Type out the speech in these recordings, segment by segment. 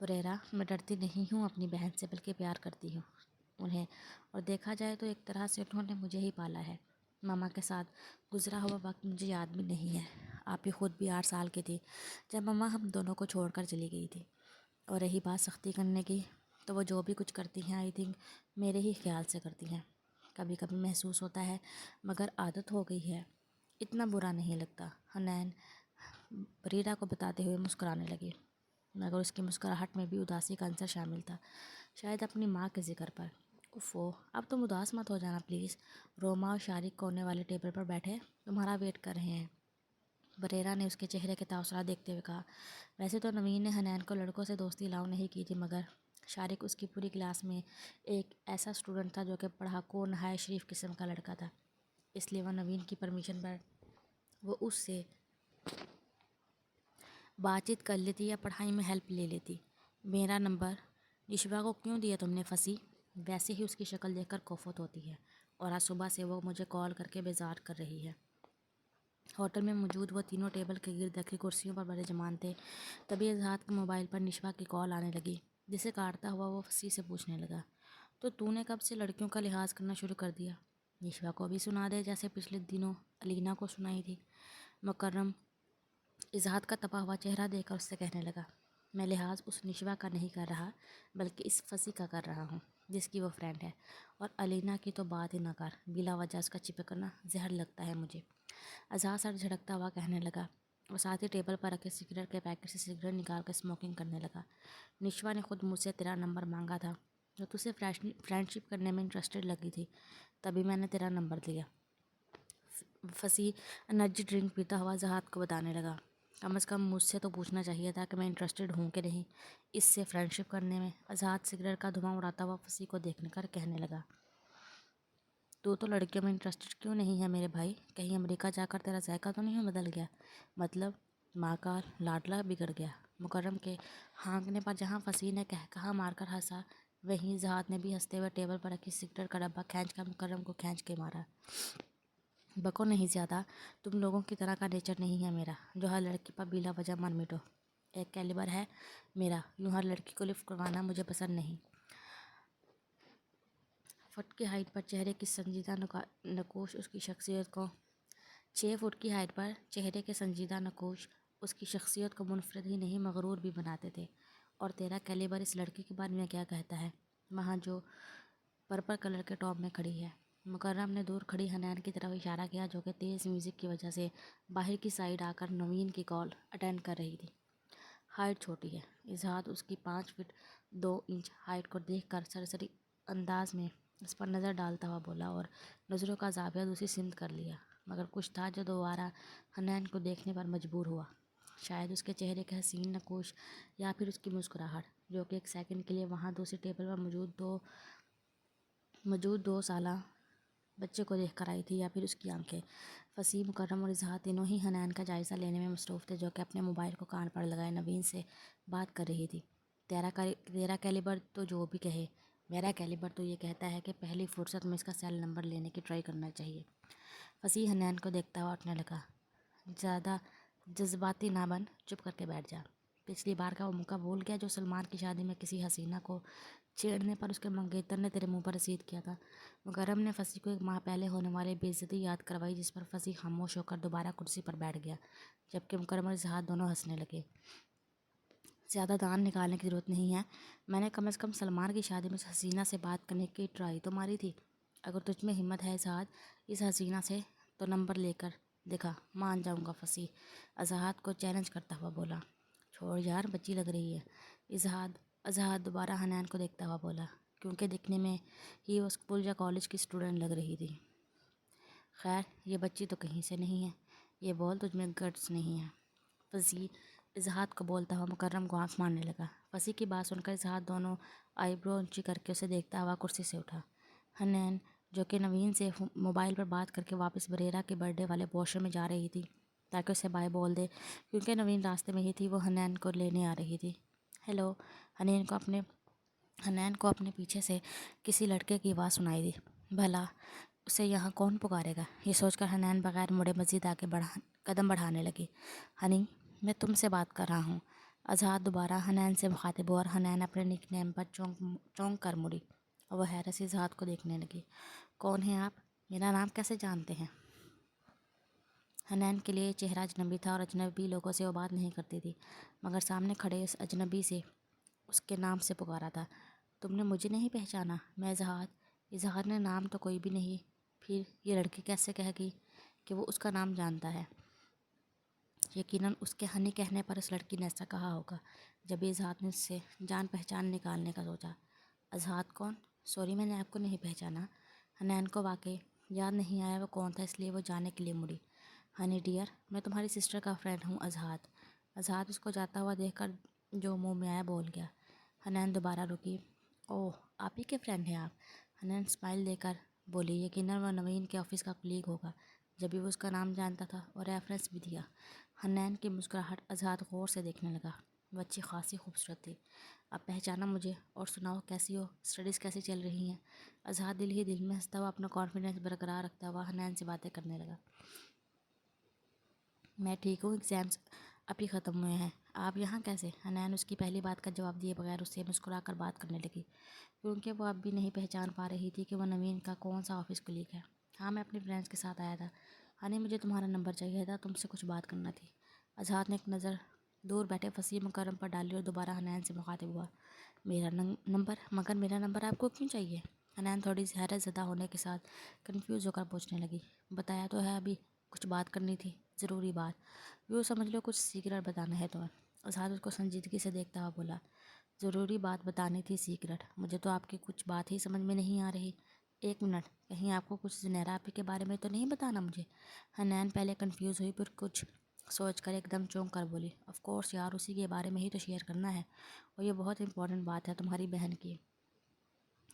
بریرا، میں ڈرتی نہیں ہوں اپنی بہن سے، بلکہ پیار کرتی ہوں انہیں، اور دیکھا جائے تو ایک طرح سے انہوں نے مجھے ہی پالا ہے۔ ماما کے ساتھ گزرا ہوا وقت مجھے یاد بھی نہیں ہے۔ آپ ہی خود بھی 8 سال کی تھی جب ماما ہم دونوں کو چھوڑ کر چلی گئی تھی۔ اور رہی بات سختی کرنے کی، تو وہ جو بھی کچھ کرتی ہیں آئی تھنک میرے ہی خیال سے کرتی ہیں۔ کبھی کبھی محسوس ہوتا ہے، مگر عادت ہو گئی ہے، اتنا برا نہیں لگتا۔ حنین بریرا کو بتاتے ہوئے مسکرانے لگی، مگر اس کی مسکراہٹ میں بھی اداسی کا عنصر شامل تھا، شاید اپنی ماں کے ذکر پر۔ اوفو، اب تم اداس مت ہو جانا پلیز۔ روما اور شارق کونے والے ٹیبل پر بیٹھے تمہارا ویٹ کر رہے ہیں۔ بریرا نے اس کے چہرے کے تاثرات دیکھتے ہوئے کہا۔ ویسے تو نوین نے حنین کو لڑکوں سے دوستی الاؤ نہیں کی تھی، مگر شارق اس کی پوری کلاس میں ایک ایسا اسٹوڈنٹ تھا جو کہ پڑھاکو اور نہایت شریف قسم کا لڑکا تھا، اس لیے وہ نوین کی پرمیشن پر وہ اس سے بات چیت کر لیتی یا پڑھائی میں ہیلپ لے لیتی۔ میرا نمبر نشوا کو کیوں دیا تم نے پھنسی؟ ویسے ہی اس کی شکل دیکھ کر کوفت ہوتی ہے، اور آج صبح سے وہ مجھے کال کر کے بیزار کر رہی ہے۔ ہوٹل میں موجود وہ تینوں ٹیبل کے گرد رکھی کرسیوں پر بڑے جمان تھے۔ تبھی اظہار کے موبائل پر نشوا کی کال آنے لگی، جسے کاٹتا ہوا وہ فصیح سے پوچھنے لگا، تو نے کب سے لڑکیوں کا لحاظ کرنا شروع کر دیا؟ نشوا کو بھی سنا دے جیسے پچھلے دنوں علینا کو سنائی تھی۔ مکرم اظہار کا تپا ہوا چہرہ دیکھ کر اس سے کہنے لگا، میں لحاظ اس نشوا کا نہیں کر رہا، بلکہ اس فصیح کا کر رہا ہوں جس کی وہ فرینڈ ہے، اور علینا کی تو بات ہی نہ کر، بلا وجہ اس کا چپکنا زہر لگتا ہے مجھے۔ اظہار سر جھٹکتا ہوا کہنے لگا، اور ساتھ ہی ٹیبل پر رکھے سگریٹ کے پیکٹ سے سگریٹ نکال کر اسموکنگ کرنے لگا۔ نشوا نے خود مجھ سے تیرا نمبر مانگا تھا، جو تجھے فرینڈ شپ کرنے میں انٹرسٹڈ لگی تھی، تبھی میں نے تیرا نمبر لیا۔ فصیح انرجی ڈرنک پیتا ہوا اظہار کو بتانے لگا، کم از کم مجھ سے تو پوچھنا چاہیے تھا کہ میں انٹرسٹڈ ہوں کہ نہیں اس سے فرینڈ شپ کرنے میں۔ اظہار سگریٹ کا دھواں اڑاتا ہوا فصیح کو دیکھ کر کہنے لگا، تو لڑکیوں میں انٹرسٹڈ کیوں نہیں ہے میرے بھائی؟ کہیں امریکہ جا کر تیرا ذائقہ تو نہیں بدل گیا؟ مطلب ماں کا لاڈلا بگڑ گیا؟ مکرم کے ہانکنے پر جہاں فصیح نے کہا مار کر ہنسا، وہیں اظہار نے بھی ہنستے ہوئے ٹیبل پر رکھی سگریٹ کا ڈبہ کھینچ کر مکرم کو کھینچ کے مارا۔ بکو نہیں زیادہ، تم لوگوں کی طرح کا نیچر نہیں ہے میرا، جو ہر لڑکی پر بلا وجہ مر مٹو۔ ایک کیلیبر ہے میرا، یوں ہر لڑکی کو لفٹ کروانا مجھے پسند نہیں۔ فٹ کی ہائٹ پر چہرے کی سنجیدہ نقوش اس کی شخصیت کو 6 فٹ کی ہائٹ پر چہرے کے سنجیدہ نقوش اس کی شخصیت کو منفرد ہی نہیں مغرور بھی بناتے تھے۔ اور تیرا کیلیبر اس لڑکی کے بارے میں کیا کہتا ہے وہاں جو پرپل کلر کے ٹاپ میں کھڑی ہے؟ مکرم نے دور کھڑی حنین کی طرف اشارہ کیا، جو کہ تیز میوزک کی وجہ سے باہر کی سائیڈ آ کر نوین کی کال اٹینڈ کر رہی تھی۔ ہائٹ چھوٹی ہے، اظہار اس کی 5 فٹ 2 انچ ہائٹ کو دیکھ کر سرسری انداز میں اس پر نظر ڈالتا ہوا بولا، اور نظروں کا زاویہ دوسری سمت کر لیا، مگر کچھ تھا جو دوبارہ حنین کو دیکھنے پر مجبور ہوا، شاید اس کے چہرے کے حسین نقوش یا پھر اس کی مسکراہٹ، جو کہ ایک سیکنڈ کے لیے وہاں دوسری ٹیبل پر موجود 2 سالہ بچے کو دیکھ کر آئی تھی، یا پھر اس کی آنکھیں۔ فصیح، مکرم اور اظہار تینوں ہی حنین کا جائزہ لینے میں مصروف تھے، جو کہ اپنے موبائل کو کان پر لگائے نوین سے بات کر رہی تھی۔ تیرا کیلیبر تو جو بھی کہے، میرا کیلیبر تو یہ کہتا ہے کہ پہلی فرصت میں اس کا سیل نمبر لینے کی ٹرائی کرنا چاہیے۔ فصیح حنین کو دیکھتا ہوا اٹھنے لگا، زیادہ جذباتی نہ بن، چپ کر کے بیٹھ جا۔ پچھلی بار کا وہ موقع بھول گیا جو سلمان کی شادی میں کسی حسینہ کو چھیڑنے پر اس کے منگیتر نے تیرے منہ پر رسید کیا تھا؟ مکرم نے فصیح کو 1 ماہ پہلے ہونے والی بے عزتی یاد کروائی، جس پر فصیح خاموش ہو کر دوبارہ کرسی پر بیٹھ گیا، جبکہ مکرم اور اظہار دونوں ہنسنے لگے۔ زیادہ دان نکالنے کی ضرورت نہیں ہے، میں نے کم از کم سلمان کی شادی میں اس حسینہ سے بات کرنے کی ٹرائی تو ماری تھی۔ اگر تجھ میں ہمت ہے اظہار اس حسینہ سے، تو نمبر لے کر دکھا، مان جاؤں گا، فصیح اظہار کو چیلنج کرتا ہوا بولا۔ چھوڑ یار، بچی لگ رہی ہے، اظہار دوبارہ حنین کو دیکھتا ہوا بولا، کیونکہ دکھنے میں ہی وہ اسکول یا کالج کی اسٹوڈنٹ لگ رہی تھی۔ خیر، یہ بچی تو کہیں سے نہیں ہے، یہ بول تجھ میں گٹس نہیں ہے؟ فصیح اظہار کو بولتا ہوا مکرم کو آنکھ مارنے لگا۔ فصیح کی بات سن کر اظہار دونوں آئی برو اونچی کر کے اسے دیکھتا ہوا کرسی سے اٹھا۔ حنین، جو کہ نوین سے موبائل پر بات کر کے واپس بریرا کے برتھ ڈے والے واش روم میں جا رہی تھی تاکہ اسے بائے بول دے، کیونکہ نوین راستے میں ہی تھی، وہ حنین کو لینے آ رہی تھی۔ ہیلو، حنین کو اپنے پیچھے سے کسی لڑکے کی آواز سنائی دی۔ بھلا اسے یہاں کون پکارے گا؟ یہ سوچ کر حنین بغیر مڑے مزید آگے قدم بڑھانے لگی۔ ہنی، میں تم سے بات کر رہا ہوں۔ اظہار دوبارہ حنان سے مخاطب ہوا اور حنان اپنے نک نیم پر چونک کر مڑی اور وہ حیرت سے اظہار کو دیکھنے لگی۔ کون ہیں آپ؟ میرا نام کیسے جانتے ہیں؟ حنان کے لیے چہرہ اجنبی تھا اور اجنبی لوگوں سے وہ بات نہیں کرتی تھی، مگر سامنے کھڑے اس اجنبی سے اس کے نام سے پکارا تھا۔ تم نے مجھے نہیں پہچانا؟ میں اظہار۔ اظہار نے نام تو کوئی بھی نہیں، پھر یہ لڑکی کیسے کہے گی کہ وہ اس کا نام جانتا ہے؟ یقیناً اس کے ہنی کہنے پر اس لڑکی نے ایسا کہا ہوگا۔ جب اظہار نے اس سے جان پہچان نکالنے کا سوچا۔ اظہار کون؟ سوری، میں نے آپ کو نہیں پہچانا۔ حنان کو واقعی یاد نہیں آیا وہ کون تھا، اس لیے وہ جانے کے لیے مڑی۔ ہنی ڈیئر، میں تمہاری سسٹر کا فرینڈ ہوں اظہار۔ اظہار اس کو جاتا ہوا دیکھ کر جو منہ میں آیا بول گیا۔ حنان دوبارہ رکی۔ اوہ، آپ ہی کے فرینڈ ہیں آپ؟ حنان اسمائل دے کر بولی۔ یقیناً وہ نوین کے آفس کا کلیگ ہوگا، جبھی وہ اس کا نام جانتا تھا اور ریفرنس بھی دیا۔ حنان کی مسکراہٹ اظہار غور سے دیکھنے لگا۔ وہ اچھی خاصی خوبصورت تھی۔ اب پہچانا مجھے؟ اور سناؤ کیسی ہو؟ اسٹڈیز کیسی چل رہی ہیں؟ اظہار دل ہی دل میں ہنستا ہوا اپنا کانفیڈنس برقرار رکھتا ہوا حنان سے باتیں کرنے لگا۔ میں ٹھیک ہوں، ایگزامس ابھی ختم ہوئے ہیں۔ آپ یہاں کیسے؟ حنان اس کی پہلی بات کا جواب دیے بغیر اس سے مسکرا کر بات کرنے لگی، کیونکہ وہ اب بھی نہیں پہچان پا رہی تھی کہ وہ نوین کا کون سا آفس کلیگ ہے۔ ہاں، میں اپنے فرینڈس کے ساتھ آیا تھا۔ ہنی، مجھے تمہارا نمبر چاہیے تھا، تم سے کچھ بات کرنا تھی۔ اظہار نے ایک نظر دور بیٹھے وسیم مکرم پر ڈالی اور دوبارہ حنان سے مخاطب ہوا۔ میرا نمبر؟ مگر میرا نمبر آپ کو کیوں چاہیے؟ حنان تھوڑی سی حیرت زدہ ہونے کے ساتھ کنفیوز ہو کر پوچھنے لگی۔ بتایا تو ہے ابھی، کچھ بات کرنی تھی، ضروری بات، یوں سمجھ لو کچھ سیکرٹ بتانا ہے تمہیں۔ اظہار اس کو سنجیدگی سے دیکھتا ہوا بولا۔ ضروری بات بتانی تھی، سیکرٹ؟ مجھے تو آپ کی کچھ بات ہی سمجھ میں نہیں آ رہی۔ ایک منٹ، کہیں آپ کو کچھ زنیرہ آپی کے بارے میں تو نہیں بتانا مجھے؟ حنان پہلے کنفیوز ہوئی، پھر کچھ سوچ کر ایک دم چونک کر بولی۔ آف کورس یار، اسی کے بارے میں ہی تو شیئر کرنا ہے، اور یہ بہت امپورٹنٹ بات ہے تمہاری بہن کی،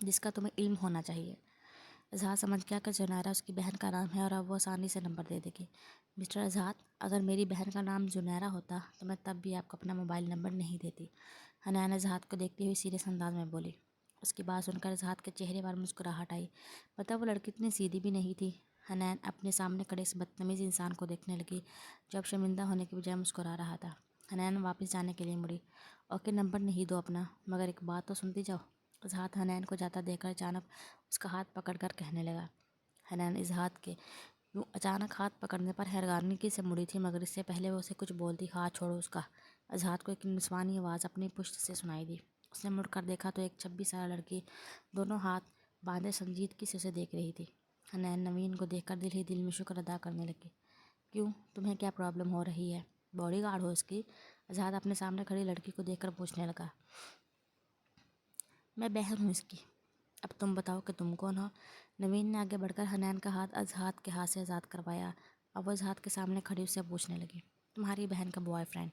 جس کا تمہیں علم ہونا چاہیے۔ اظہار سمجھ گیا کہ زنیرہ اس کی بہن کا نام ہے اور اب وہ آسانی سے نمبر دے دے گی۔ مسٹر اظہار، اگر میری بہن کا نام زنیرہ ہوتا تو میں تب بھی آپ کو اپنا موبائل نمبر نہیں دیتی، حنان اظہار کو دیکھتی ہوئی سیریس انداز میں بولی۔ اس کی بات سن کر اظہار کے چہرے پر مسکراہٹ آئی۔ پتہ وہ لڑکی اتنی سیدھی بھی نہیں تھی۔ حنان اپنے سامنے کھڑے اس بدتمیز انسان کو دیکھنے لگی جو اب شرمندہ ہونے کی بجائے مسکرا رہا تھا۔ حنان واپس جانے کے لیے مڑی۔ اوکے، نمبر نہیں دو اپنا، مگر ایک بات تو سنتی جاؤ۔ اظہار حنان کو جاتا دیکھ کر اچانک اس کا ہاتھ پکڑ کر کہنے لگا۔ حنان اظہار کے یوں اچانک ہاتھ پکڑنے پر حیرانگی سے مڑی تھی، مگر اس سے پہلے وہ اسے کچھ بولتی ہاتھ چھوڑو اس کا، اظہار کو ایک نسوانی آواز اپنی پشت سے سنائی دی۔ اس نے مڑ کر دیکھا تو ایک 26 سالہ لڑکی دونوں ہاتھ باندھے سنجیدگی سے اسے دیکھ رہی تھی۔ حنان نوین کو دیکھ کر دل ہی دل میں شکر ادا کرنے لگی۔ کیوں، تمہیں کیا پرابلم ہو رہی ہے؟ باڈی گارڈ ہو اس کی؟ اظہار اپنے سامنے کھڑی لڑکی کو دیکھ کر پوچھنے لگا۔ میں بہن ہوں اس کی۔ اب تم بتاؤ کہ تم کون ہو؟ نوین نے آگے بڑھ کر حنان کا ہاتھ اظہار کے ہاتھ سے آزاد کروایا۔ اب وہ اظہار کے سامنے کھڑی اس سے پوچھنے لگی۔ تمہاری بہن کا بوائے فرینڈ؟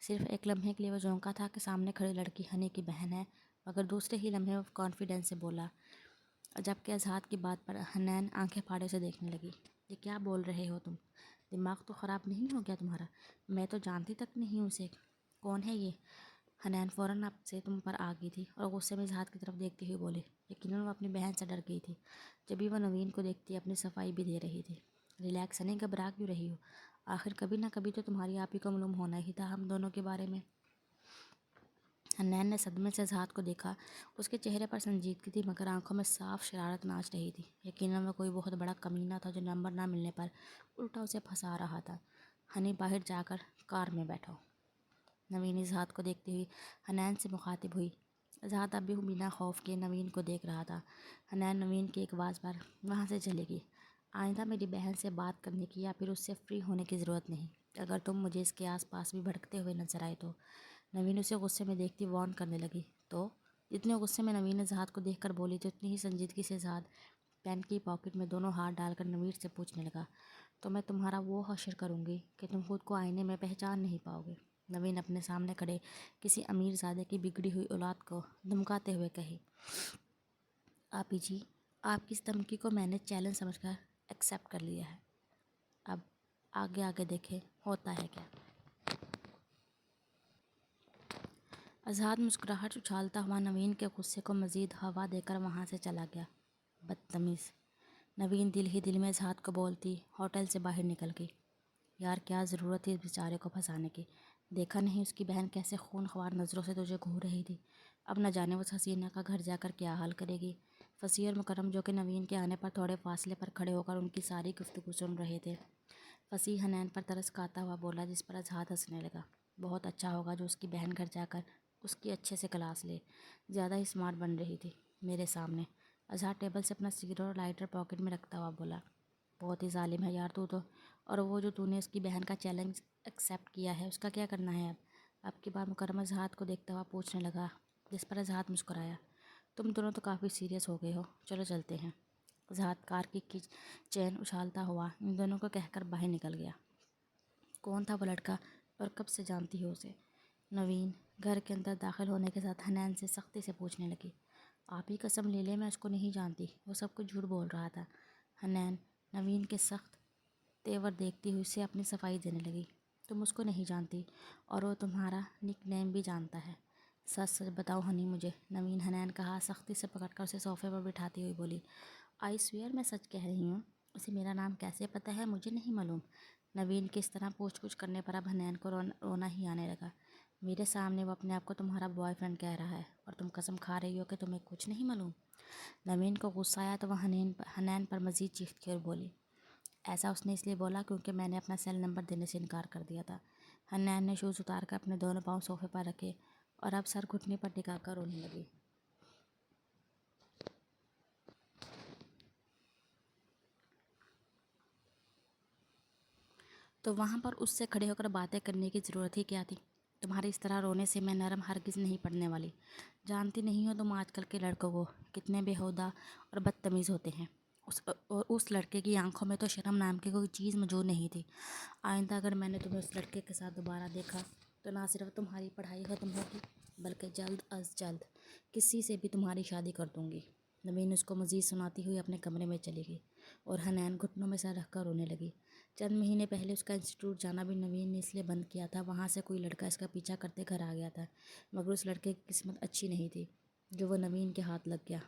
صرف ایک لمحے کے لیے وہ چونکا تھا کہ سامنے کھڑی لڑکی ہنی کی بہن ہے، مگر دوسرے ہی لمحے وہ کانفیڈنس سے بولا، جبکہ اظہار کی بات پر حنان آنکھیں پھاڑے سے دیکھنے لگی۔ یہ کیا بول رہے ہو تم؟ دماغ تو خراب نہیں ہو گیا تمہارا؟ میں تو جانتی تک نہیں ہوں اسے، کون ہے یہ؟ حنان فوراً اب سے تم پر آ گئی تھی اور غصے میں اظہار کی طرف دیکھتی ہوئی بولی۔ یقیناً وہ اپنی بہن سے ڈر گئی تھی، جبھی وہ نوین کو دیکھتی اپنی صفائی بھی دے رہی تھی۔ ریلیکس، نہیں گھبرا کیوں رہی ہو؟ آخر کبھی نہ کبھی تو تمہاری آپ ہی کو معلوم ہونا ہی تھا ہم دونوں کے بارے میں۔ حنان نے صدمے سے اظہار کو دیکھا۔ اس کے چہرے پر سنجیدگی تھی، مگر آنکھوں میں صاف شرارت ناچ رہی تھی۔ یقیناً وہ کوئی بہت بڑا کمینہ تھا جو نمبر نہ ملنے پر الٹا اسے پھنسا رہا تھا۔ ہنی، باہر جا کر کار میں بیٹھو۔ نوین اظہار کو دیکھتی ہوئی حنان سے مخاطب ہوئی۔ اظہار اب بھی بنا خوف کے نوین کو دیکھ رہا تھا۔ حنان نوین کی ایک آواز پر وہاں سے چلے گی۔ آئندہ میری بہن سے بات کرنے کی یا پھر اس سے فری ہونے کی ضرورت نہیں، اگر تم مجھے اس کے آس پاس بھی بھٹکتے ہوئے نظر آئے تو۔ نوین اسے غصے میں دیکھتی وارن کرنے لگی۔ تو جتنے غصے میں نوین اظہار کو دیکھ کر بولی تھی، اتنی ہی سنجیدگی سے اظہار پین کی پاکٹ میں دونوں ہاتھ ڈال کر نوین سے پوچھنے لگا۔ تو میں تمہارا وہ حشر کروں گی کہ تم خود کو آئینے میں پہچان نہیں پاؤ گے، نوین اپنے سامنے کھڑے کسی امیر زادے کی بگڑی ہوئی اولاد کو دھمکاتے ہوئے کہی۔ آپی جی، آپ کی اس دھمکی کو میں نے چیلنج سمجھ کر ایکسیپٹ کر لیا ہے، اب آگے آگے دیکھیں ہوتا ہے کیا۔ اظہار مسکراہٹ اچھالتا ہوا نوین کے غصے کو مزید ہوا دے کر وہاں سے چلا گیا۔ بدتمیز، نوین دل ہی دل میں اظہار کو بولتی ہوٹل سے باہر نکل گئی۔ یار کیا ضرورت تھی اس بیچارے کو پھنسانے کی، دیکھا نہیں اس کی بہن کیسے خون خوار نظروں سے تجھے گھور رہی تھی؟ اب نہ جانے وہ حسینہ کا گھر جا کر کیا حال کرے گی۔ فصیح اور مکرم جو کہ نوین کے آنے پر تھوڑے فاصلے پر کھڑے ہو کر ان کی ساری گفتگو سن رہے تھے۔ فصیح حنین پر ترس کھاتا ہوا بولا، جس پر اظہار ہنسنے لگا۔ بہت اچھا ہوگا جو اس کی بہن گھر جا کر اس کی اچھے سے کلاس لے۔ زیادہ ہی اسمارٹ بن رہی تھی میرے سامنے۔ اظہار ٹیبل سے اپنا سگریٹ اور لائٹر پاکٹ میں رکھتا ہوا بولا، بہت ہی ظالم ہے یار تو۔ اور وہ جو تو نے اس کی بہن کا چیلنج ایکسیپٹ کیا ہے، اس کا کیا کرنا ہے اب؟ اب کی بار مکرم اظہار کو دیکھتا ہوا پوچھنے لگا، جس پر اظہار مسکرایا، تم دونوں تو کافی سیریس ہو گئے ہو، چلو چلتے ہیں۔ اظہار کار کی چین اچھالتا ہوا ان دونوں کو کہہ کر باہر نکل گیا۔ کون تھا وہ لڑکا اور کب سے جانتی ہو اسے؟ نوین گھر کے اندر داخل ہونے کے ساتھ حنین سے سختی سے پوچھنے لگی۔ آپ ہی قسم لے لے میں اس کو نہیں جانتی، وہ سب کچھ جھوٹ بول رہا تھا۔ حنین نوین کے سخت تیور دیکھتی ہوئی اسے اپنی صفائی دینے لگی۔ تم اس کو نہیں جانتی اور وہ تمہارا نک نیم بھی جانتا ہے؟ سچ سچ بتاؤ ہنی مجھے۔ نوین حنین کا ہاتھ سختی سے پکڑ کر اسے صوفے پر بٹھاتی ہوئی بولی، آئی سویئر میں سچ کہہ رہی ہوں۔ اسے میرا نام کیسے پتہ ہے مجھے نہیں معلوم۔ نوین کے اس طرح پوچھ گچھ کرنے پر اب حنین کو رونا ہی آنے لگا۔ میرے سامنے وہ اپنے آپ کو تمہارا بوائے فرینڈ کہہ رہا ہے اور تم قسم کھا رہی ہو کہ تمہیں کچھ نہیں معلوم؟ نوین کو غصہ آیا تو وہ حنین پر مزید چیختی اور بولی، ایسا اس نے اس لیے بولا کیونکہ میں نے اپنا سیل نمبر دینے سے انکار کر دیا تھا۔ حنین نے شوز اتار کر اپنے دونوں پاؤں صوفے پر رکھے اور اب سر گھٹنے پر ٹکا کر رونے لگی۔ تو وہاں پر اس سے کھڑے ہو کر باتیں کرنے کی ضرورت ہی کیا تھی؟ تمہاری اس طرح رونے سے میں نرم ہرگز نہیں پڑنے والی۔ جانتی نہیں ہو تم آج کل کے لڑکوں کو کتنے بےہودہ اور بدتمیز ہوتے ہیں۔ اس لڑکے کی آنکھوں میں تو شرم نام کی کوئی چیز موجود نہیں تھی۔ آئندہ اگر میں نے تمہیں اس لڑکے کے ساتھ دوبارہ دیکھا تو نہ صرف تمہاری پڑھائی ختم ہوگی بلکہ جلد از جلد کسی سے بھی تمہاری شادی کر دوں گی۔ نوین اس کو مزید سناتی ہوئی اپنے کمرے میں چلی گئی اور حنین گھٹنوں میں سر رکھ کر رونے لگی۔ چند مہینے پہلے اس کا انسٹیٹیوٹ جانا بھی نوین نے اس لیے بند کیا تھا، وہاں سے کوئی لڑکا اس کا پیچھا کرتے گھر آ گیا تھا، مگر اس لڑکے کی قسمت اچھی نہیں تھی جو وہ نوین کے ہاتھ لگ گیا،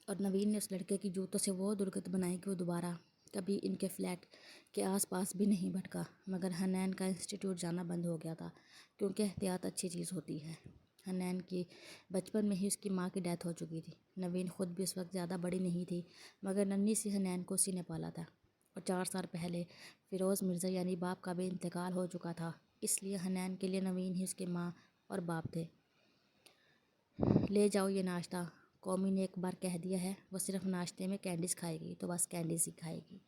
اور نوین نے اس لڑکے کی جوتوں سے وہ درگت بنائی کہ وہ دوبارہ کبھی ان کے فلیٹ کے آس پاس بھی نہیں بھٹکا۔ مگر حنین کا انسٹیٹیوٹ جانا بند ہو گیا تھا کیونکہ احتیاط اچھی چیز ہوتی ہے۔ حنین کی بچپن میں ہی اس کی ماں کی ڈیتھ ہو چکی تھی۔ نوین خود بھی اس وقت زیادہ بڑی نہیں تھی مگر ننھی سی حنین کو اسی نے پالا تھا، اور 4 سال پہلے فیروز مرزا یعنی باپ کا بھی انتقال ہو چکا تھا، اس لیے حنین کے لیے نوین ہی اس کے ماں اور باپ تھے۔ لے جاؤ یہ ناشتہ، قومی نے ایک بار کہہ دیا ہے وہ صرف ناشتے میں کینڈیز کھائے گی تو بس کینڈیز ہی کھائے گی۔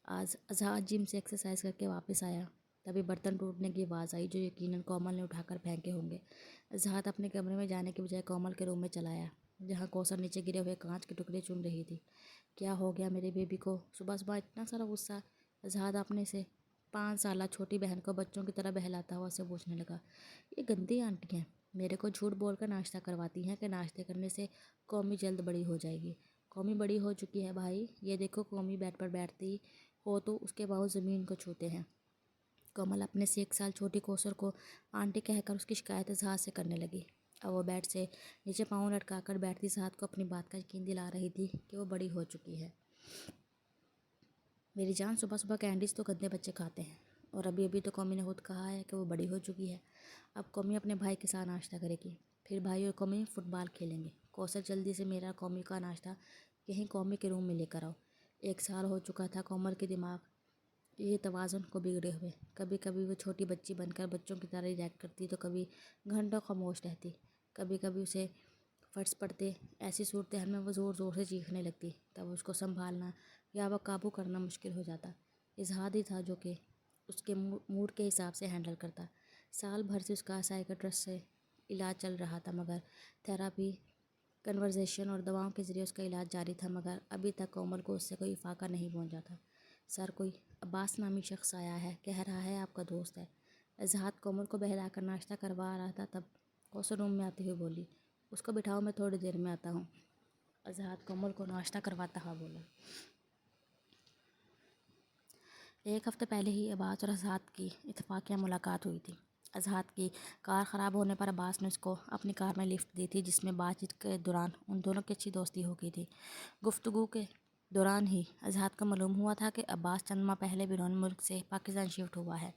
آج اظہار جم سے ایکسرسائز کر کے واپس آیا، تبھی برتن ٹوٹنے کی آواز آئی جو یقیناً کومل نے اٹھا کر پھینکے ہوں گے۔ اظہار اپنے کمرے میں جانے کے بجائے کومل کے روم میں چلا آیا جہاں کوثر نیچے گرے ہوئے کانچ کے ٹکڑے چن رہی تھی۔ کیا ہو گیا میرے بیبی کو صبح صبح اتنا سارا غصہ؟ اظہار اپنے سے 5 سالہ چھوٹی بہن کو بچوں کی طرح بہلاتا ہوا اسے پوچھنے لگا۔ یہ گندی آنٹی ہیں، میرے کو جھوٹ بول کر ناشتہ کرواتی ہیں کہ ناشتے کرنے سے قومی جلد بڑی ہو جائے گی۔ قومی بڑی ہو چکی ہے بھائی، یہ دیکھو قومی بیڈ پر بیٹھتی ہو تو اس کے پاؤں زمین کو چھوتے ہیں۔ کومل اپنے سے 1 سال چھوٹی کوثر کو آنٹی کہہ کر اس کی شکایت اظہار سے کرنے لگی۔ اب وہ بیڈ سے نیچے پاؤں لٹکا کر بیٹھتی ذات کو اپنی بات کا یقین دلا رہی تھی کہ وہ بڑی ہو چکی ہے۔ میری جان، صبح صبح کینڈیز تو گندے بچے کھاتے ہیں، اور ابھی تو قومی نے خود کہا ہے کہ وہ بڑی ہو چکی ہے۔ اب قومی اپنے بھائی کے ساتھ ناشتہ کرے گی، پھر بھائی اور قومی فٹ بال کھیلیں گے۔ کوثر جلدی سے میرا قومی کا ناشتہ یہیں قومی کے روم میں لے کر آؤ۔ 1 سال ہو چکا تھا کومل کے دماغ یہ توازن کو بگڑے ہوئے، کبھی کبھی وہ چھوٹی بچی بن کر بچوں کی طرح ریئیکٹ کرتی تو کبھی گھنٹوں خاموش رہتی، کبھی کبھی اسے فرض پڑتے، ایسی صورتحال میں وہ زور زور سے چیخنے لگتی، تب اس کو سنبھالنا یا وہ قابو کرنا مشکل ہو جاتا۔ اظہار ہی تھا جو کہ اس کے موڈ کے حساب سے ہینڈل کرتا۔ سال بھر سے اس کا سائیکٹرسٹ سے علاج چل رہا تھا، مگر تھراپی، کنورزیشن اور دواؤں کے ذریعے اس کا علاج جاری تھا، مگر ابھی تک کومل کو اس سے کوئی افاقہ نہیں پہنچا تھا۔ سر، کوئی عباس نامی شخص آیا ہے، کہہ رہا ہے آپ کا دوست ہے۔ اظہار کومل کو بہلا کر ناشتہ کروا رہا تھا، تب کوثر روم میں آتے ہوئے بولی، اس کو بٹھاؤ میں تھوڑی دیر میں آتا ہوں۔ اظہار کومل کو ناشتہ کرواتا ہوا بولا۔ 1 ہفتے پہلے ہی عباس اور اظہار کی اتفاقیہ ملاقات ہوئی تھی۔ اظہار کی کار خراب ہونے پر عباس نے اس کو اپنی کار میں لفٹ دی تھی، جس میں بات چیت کے دوران ان دونوں کی اچھی دوستی ہو گئی تھی۔ گفتگو کے دوران ہی اظہار کو معلوم ہوا تھا کہ عباس چند ماہ پہلے بیرون ملک سے پاکستان شفٹ ہوا ہے۔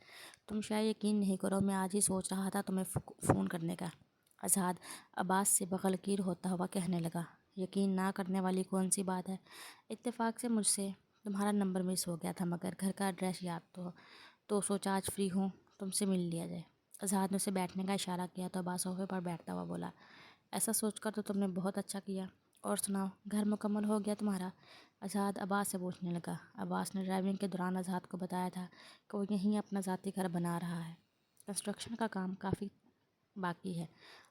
تم شاید یقین نہیں کرو، میں آج ہی سوچ رہا تھا تمہیں فون کرنے کا۔ اظہار عباس سے بغلگیر ہوتا ہوا کہنے لگا۔ یقین نہ کرنے والی کون سی بات ہے؟ اتفاق سے مجھ سے تمہارا نمبر مس ہو گیا تھا، مگر گھر کا ایڈریس یاد تو سوچا آج فری ہوں تم سے مل لیا جائے۔ اظہار نے اسے بیٹھنے کا اشارہ کیا تو عباس صوفے پر بیٹھتا ہوا بولا، ایسا سوچ کر تو تم نے بہت اچھا کیا۔ اور سناؤ، گھر مکمل ہو گیا تمہارا؟ اظہار عباس سے پوچھنے لگا۔ عباس نے ڈرائیونگ کے دوران اظہار کو بتایا تھا کہ وہ یہیں اپنا ذاتی گھر بنا رہا ہے۔ کنسٹرکشن کا کام کافی باقی ہے،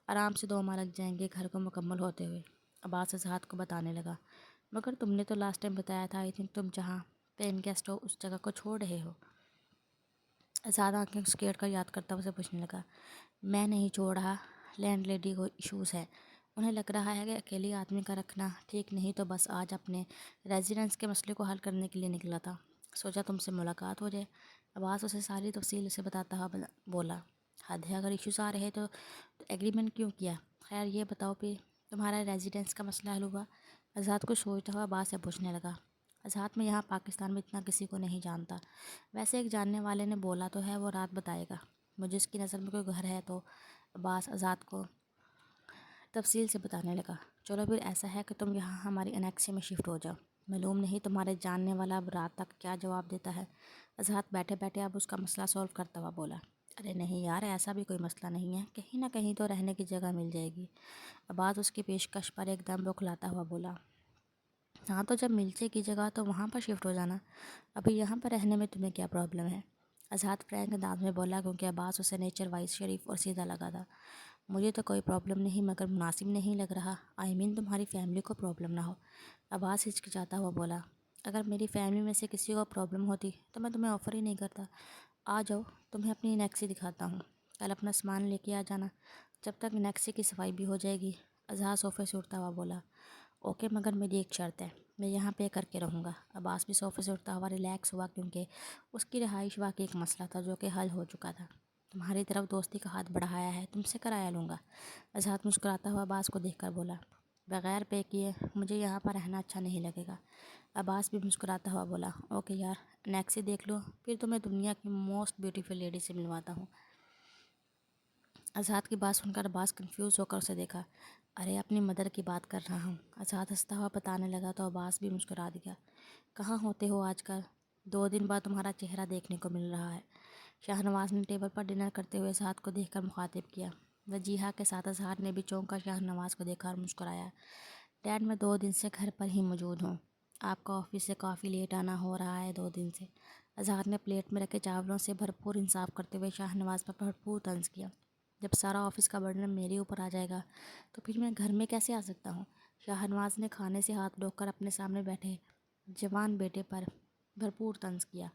آرام سے 2 ماہ لگ جائیں گے گھر کو مکمل ہوتے ہوئے۔ عباس اظہار کو بتانے لگا، مگر تم نے تو لاسٹ ٹائم بتایا تھا آئی تھنک تم جہاں پین گیسٹ ہو اس جگہ کو چھوڑ رہے ہو۔ اظہار آنکھیں اسکیٹ کر یاد کرتا اسے پوچھنے لگا، میں نہیں چھوڑ رہا، لینڈ لیڈی کو ایشوز ہے، انہیں لگ رہا ہے کہ اکیلی آدمی کا رکھنا ٹھیک نہیں، تو بس آج اپنے ریزیڈنس کے مسئلے کو حل کرنے کے لیے نکلا تھا، سوچا تم سے ملاقات ہو جائے۔ عباس اسے ساری تفصیل سے بتاتا ہوا بولا، حد ہے، اگر ایشوز آ رہے تو ایگریمنٹ کیوں کیا؟ خیر یہ بتاؤ پھر تمہارا ریزیڈنس کا مسئلہ حل ہوا؟ اظہار کو سوچتا ہوا عباس سے پوچھنے لگا۔ اظہار میں یہاں پاکستان میں اتنا کسی کو نہیں جانتا، ویسے ایک جاننے والے نے بولا تو ہے وہ رات بتائے گا مجھے اس کی نظر میں کوئی گھر ہے تو۔ عباس اظہار کو تفصیل سے بتانے لگا، چلو پھر ایسا ہے کہ تم یہاں ہماری انیکسی میں شفٹ ہو جاؤ، معلوم نہیں تمہارے جاننے والا اب رات تک کیا جواب دیتا ہے۔ اظہار بیٹھے بیٹھے اب اس کا مسئلہ سولو کرتا ہوا بولا، ارے نہیں یار، ایسا بھی کوئی مسئلہ نہیں ہے، کہیں نہ کہیں تو رہنے کی جگہ مل جائے گی۔ عباس اس کی پیشکش پر ایک دم بوکھلاتا ہوا بولا، ہاں تو جب مل جائے گی جگہ تو وہاں پر شفٹ ہو جانا، ابھی یہاں پر رہنے میں تمہیں کیا پرابلم ہے؟ اظہار فرینک انداز میں بولا، کیونکہ عباس اسے نیچر وائز شریف اور سیدھا لگا تھا۔ مجھے تو کوئی پرابلم نہیں، مگر مناسب نہیں لگ رہا، آئی مین تمہاری فیملی کو پرابلم نہ ہو۔ عباس ہچکچاتا ہوا بولا، اگر میری فیملی میں سے کسی کو پرابلم ہوتی تو میں تمہیں آفر ہی نہیں کرتا۔ آ جاؤ، تمہیں اپنی انیکسی دکھاتا ہوں، کل اپنا سامان لے کے آ جانا، جب تک انیکسی کی صفائی بھی ہو جائے گی۔ اظہار صوفے سے اٹھتا ہوا بولا، اوکے، مگر میری ایک شرط ہے، میں یہاں پے کر کے رہوں گا۔ عباس بھی صوفے سے اٹھتا ہوا ریلیکس ہوا، کیونکہ اس کی رہائش واقعی ایک مسئلہ تھا جو کہ حل ہو چکا تھا۔ تمہاری طرف دوستی کا ہاتھ بڑھایا ہے، تم سے کرایہ لوں گا۔ اظہار مسکراتا ہوا عباس کو دیکھ کر بولا، بغیر پے کیے مجھے یہاں پر رہنا اچھا نہیں لگے گا۔ عباس بھی مسکراتا ہوا بولا، اوکے یار، انیکسی دیکھ لو، پھر تمہیں دنیا کی موسٹ بیوٹیفل لیڈی سے ملواتا ہوں۔ اظہار کی بات سن کر عباس کنفیوز ہو کر اسے دیکھا، ارے اپنی مدر کی بات کر رہا ہوں، اظہار ہنستا ہوا بتانے لگا تو عباس بھی مسکرا دیا، کہاں ہوتے ہو آج کل؟ 2 دن بعد تمہارا چہرہ دیکھنے کو مل رہا ہے۔ شاہنواز نے ٹیبل پر ڈنر کرتے ہوئے اظہار کو دیکھ کر مخاطب کیا۔ وجیہہ کے ساتھ اظہار نے بھی چونک کر شاہنواز کو دیکھا اور مسکرایا، ڈیڈ میں 2 دن سے گھر پر ہی موجود ہوں، آپ کا آفس سے کافی لیٹ آنا ہو رہا ہے 2 دن سے۔ اظہار نے پلیٹ میں رکھے چاولوں سے بھرپور انصاف کرتے ہوئے شاہنواز پر بھرپور طنز کیا، جب سارا آفس کا برڈن میرے اوپر آ جائے گا تو پھر میں گھر میں کیسے آ سکتا ہوں؟ شاہنواز نے کھانے سے ہاتھ دھو کر اپنے سامنے بیٹھے جوان بیٹے پر بھرپور طنز کیا،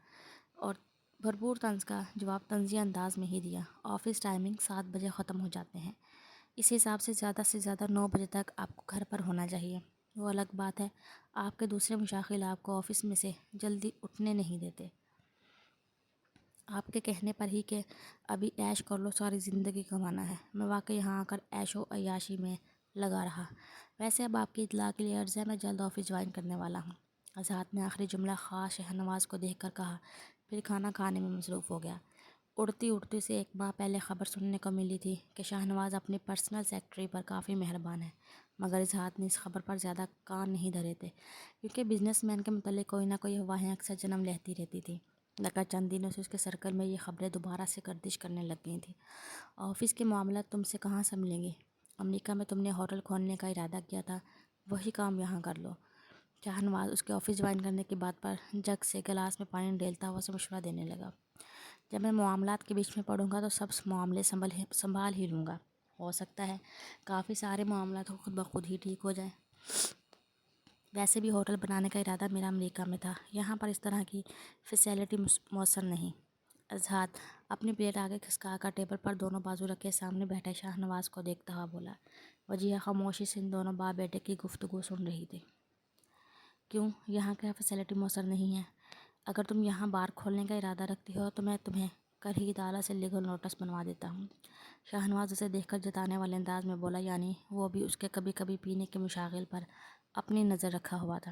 اور بھرپور طنز کا جواب طنزیہ انداز میں ہی دیا، آفس ٹائمنگ 7 بجے ختم ہو جاتے ہیں، اس حساب سے زیادہ 9 بجے تک آپ کو گھر پر ہونا چاہیے۔ وہ الگ بات ہے، آپ کے دوسرے مشاغل آپ کو آفس میں سے جلدی اٹھنے نہیں دیتے، آپ کے کہنے پر ہی کہ ابھی عیش کر لو، ساری زندگی کمانا ہے، میں واقعی یہاں آ کر عیش و عیاشی میں لگا رہا۔ ویسے اب آپ کی اطلاع کے لیے عرض ہے، میں جلد آفس جوائن کرنے والا ہوں۔ اظہار نے آخری جملہ خاص شاہنواز کو دیکھ کر کہا، پھر کھانا کھانے میں مصروف ہو گیا۔ اڑتی اڑتی سے 1 ماہ پہلے خبر سننے کو ملی تھی کہ شاہنواز اپنی پرسنل سیکرٹری پر کافی مہربان ہے، مگر اظہار نے اس خبر پر زیادہ کان نہیں دھرے تھے، کیونکہ بزنس مین کے متعلق کوئی نہ کوئی افواہیں اکثر جنم لیتی رہتی تھی، مگر چند دنوں سے اس کے سرکل میں یہ خبریں دوبارہ سے گردش کرنے لگ گئی تھیں۔ آفس کے معاملات تم سے کہاں سنبھلیں گے؟ امریکہ میں تم نے ہوٹل کھولنے کا ارادہ کیا تھا، وہی کام یہاں کر لو۔ شاہنواز اس کے آفس جوائن کرنے کی بات پر جگ سے گلاس میں پانی ڈیلتا ہوا اسے مشورہ دینے لگا، جب میں معاملات کے بیچ میں پڑوں گا تو سب معاملے سنبھال ہی لوں گا، ہو سکتا ہے کافی سارے معاملات خود بخود ہی ٹھیک ہو جائیں۔ ویسے بھی ہوٹل بنانے کا ارادہ میرا امریکہ میں تھا، یہاں پر اس طرح کی فیسیلٹی میسر نہیں۔ اظہار اپنی پلیٹ آگے کھسکا کر ٹیبل پر دونوں بازو رکھے سامنے بیٹھے شاہنواز کو دیکھتا ہوا بولا۔ وجیہہ خاموشی سے ان دونوں باپ بیٹے کی گفتگو سن رہی تھی۔ کیوں، یہاں کیا فیسیلٹی میسر نہیں ہے؟ اگر تم یہاں بار کھولنے کا ارادہ رکھتی ہو تو میں تمہیں کل ہی عدالت سے لیگل نوٹس بنوا دیتا ہوں۔ شاہنواز اسے دیکھ کر جتانے والے انداز میں بولا، یعنی وہ بھی اس کے کبھی کبھی پینے کے مشاغل پر اپنی نظر رکھا ہوا تھا۔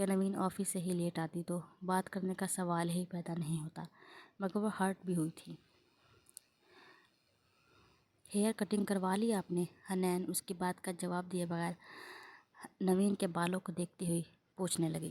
کہ نوین آفس سے ہی لیٹ آتی تو بات کرنے کا سوال ہی پیدا نہیں ہوتا، مگر وہ ہرٹ بھی ہوئی تھی۔ ہیئر کٹنگ کروا لی آپ نے؟ حنین اس کی بات کا جواب دیے بغیر نوین کے بالوں کو دیکھتی ہوئی پوچھنے لگی۔